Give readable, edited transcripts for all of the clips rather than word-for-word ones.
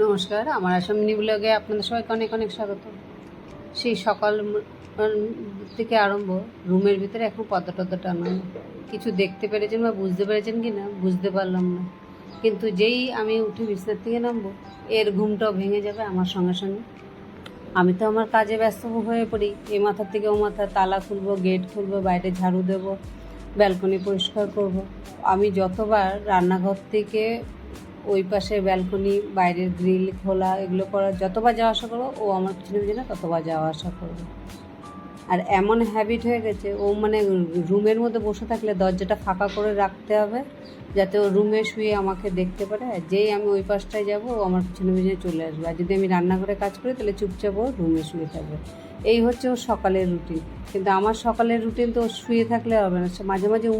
নমস্কার, আমার আসাম মিনি ব্লগে আপনাদের সবাইকে অনেক অনেক স্বাগত। সেই সকাল থেকে আরম্ভ, রুমের ভিতরে এখন পর্দা টর্দা টানানো। কিছু দেখতে পেরেছেন বা বুঝতে পেরেছেন কি না বুঝতে পারলাম না, কিন্তু যেই আমি উঠে বিছনার থেকে নামবো, এর ঘুমটাও ভেঙে যাবে আমার সঙ্গে সঙ্গে। আমি তো আমার কাজে ব্যস্ত হয়ে পড়ি, এ মাথার থেকে ও মাথা, তালা খুলবো, গেট খুলবো, বাইরে ঝাড়ু দেবো, ব্যালকনি পরিষ্কার করব। আমি যতবার রান্নাঘর থেকে ওই পাশে ব্যালকনি, বাইরের গ্রিল খোলা, এগুলো করার যতবার যাওয়া আসা করবো, ও আমার পিছনে পিছনে ততবার যাওয়া আসা করবে। আর এমন হ্যাবিট হয়ে গেছে, ও মানে রুমের মধ্যে বসে থাকলে দরজাটা ফাঁকা করে রাখতে হবে, যাতে ও রুমে শুয়ে আমাকে দেখতে পারে। আর যেই আমি ওই পাশটায় যাবো, ও আমার পিছনে পিছনে চলে আসবে। আর যদি আমি রান্নাঘরে কাজ করি, তাহলে চুপচাপ ও রুমে শুয়ে থাকবে। এই হচ্ছে ওর সকালের রুটিন। কিন্তু আমার সকালের রুটিন তো ও শুয়ে থাকলে হবে না, সে মাঝে মাঝে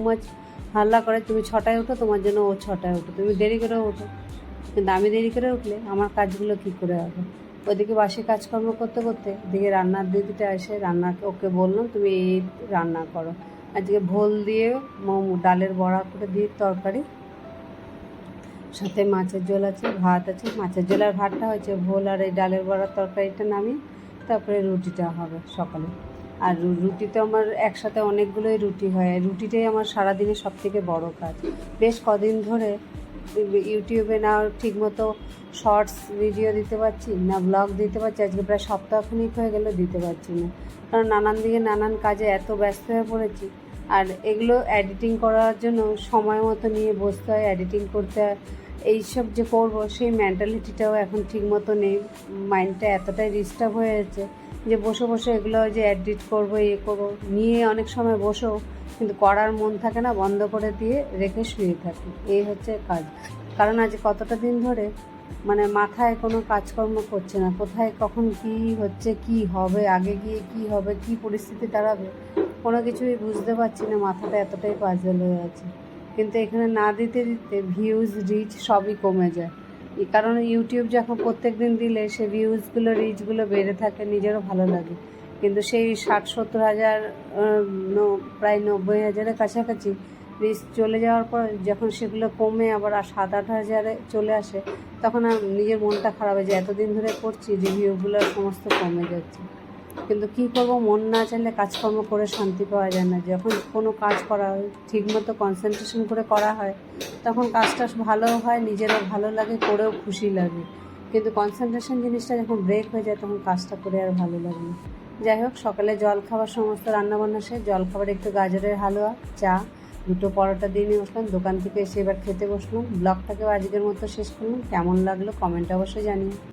হাল্লা করে, তুমি 6টায় ওঠো, তোমার জন্য ও 6টায় ওঠো, তুমি দেরি করে ওঠো। কিন্তু আমি দেরি করে উঠলে আমার কাজগুলো কী করে হবে? ওইদিকে বাসি কাজকর্ম করতে করতে এদিকে রান্নার দিদিটা এসে ওকে বললাম, তুমি এই রান্না করো। আজকে ভোল দিয়ে ডালের বড়া করে দিয়ে তরকারি, সাথে মাছের ঝোল আছে, ভাত আছে। মাছের ঝোল আর ভাতটা হয়েছে, ভোল আর এই ডালের বড়ার তরকারিটা নামিয়ে তারপরে রুটিটা হবে সকালে। আর রুটিতে আমার একসাথে অনেকগুলোই রুটি হয়। রুটিটাই আমার সারাদিনের সবথেকে বড় কাজ। বেশ কদিন ধরে ইউটিউবে না ঠিকমতো শর্টস ভিডিও দিতে পারছি, না ব্লগ দিতে পারছি। আজকে প্রায় সপ্তাহখানিক হয়ে গেল দিতে পারছি না, কারণ নানান দিকে নানান কাজে এত ব্যস্ত হয়ে পড়েছি। আর এগুলো এডিটিং করার জন্য সময় মতো নিয়ে বসতে হয়, এডিটিং করতে হয়। এইসব যে করব, সেই মেন্টালিটিটাও এখন ঠিক মতো নেই। মাইন্ডটা এতটাই ডিস্টার্ব হয়ে যাচ্ছে যে বসে বসে এগুলো যে এডিট করবো, করবো নিয়ে অনেক সময় বসেও কিন্তু করার মন থাকে না, বন্ধ করে দিয়ে রেখে শুয়ে থাকি। এই হচ্ছে কাজ। কারণ আজ কতটা দিন ধরে মানে মাথায় কোনো কাজকর্ম করছে না, কোথায় কখন কি হচ্ছে, কি হবে, আগে গিয়ে কি হবে, কি পরিস্থিতি দাঁড়াবে, কোনো কিছুই বুঝতে পারছি না। মাথাটা এতটাই পাজল হয়ে আছে। কিন্তু এখানে না দিতে দিতে ভিউজ, রিচ সবই কমে যায়। কারণ ইউটিউব যখন প্রত্যেক দিন দিলে সে ভিউজগুলো, রিচগুলো বেড়ে থাকে, নিজেরও ভালো লাগে। কিন্তু সেই 60-70 হাজার, প্রায় 90,000-এর কাছাকাছি রিচ চলে যাওয়ার পর যখন সেগুলো কমে আবার 7-8 হাজারে চলে আসে, তখন আর নিজের মনটা খারাপ হয় যে এতদিন ধরে করছি, রিভিউগুলো সমস্ত কমে যাচ্ছে। কিন্তু কী করবো, মন না চাইলে কাজকর্ম করে শান্তি পাওয়া যায় না। যখন কোনো কাজ করা হয়, ঠিকমতো কনসেন্ট্রেশন করে করা হয়, তখন কাজটা ভালোও হয়, নিজেরও ভালো লাগে, করেও খুশি লাগে। কিন্তু কনসেন্ট্রেশন জিনিসটা যখন ব্রেক হয়ে যায়, তখন কাজটা করে আর ভালো লাগে না। যাই হোক, সকালে জলখাবার সমস্ত রান্নাবান্না শেষ। জলখাবারে একটু গাজরের হালুয়া, চা, 2টো পরোটা দিয়ে নিয়ে বসলাম। দোকান থেকে এসে এবার খেতে বসলাম। ব্লগটাকেও আজকের মতো শেষ করলাম। কেমন লাগলো কমেন্টে অবশ্যই জানিয়ে।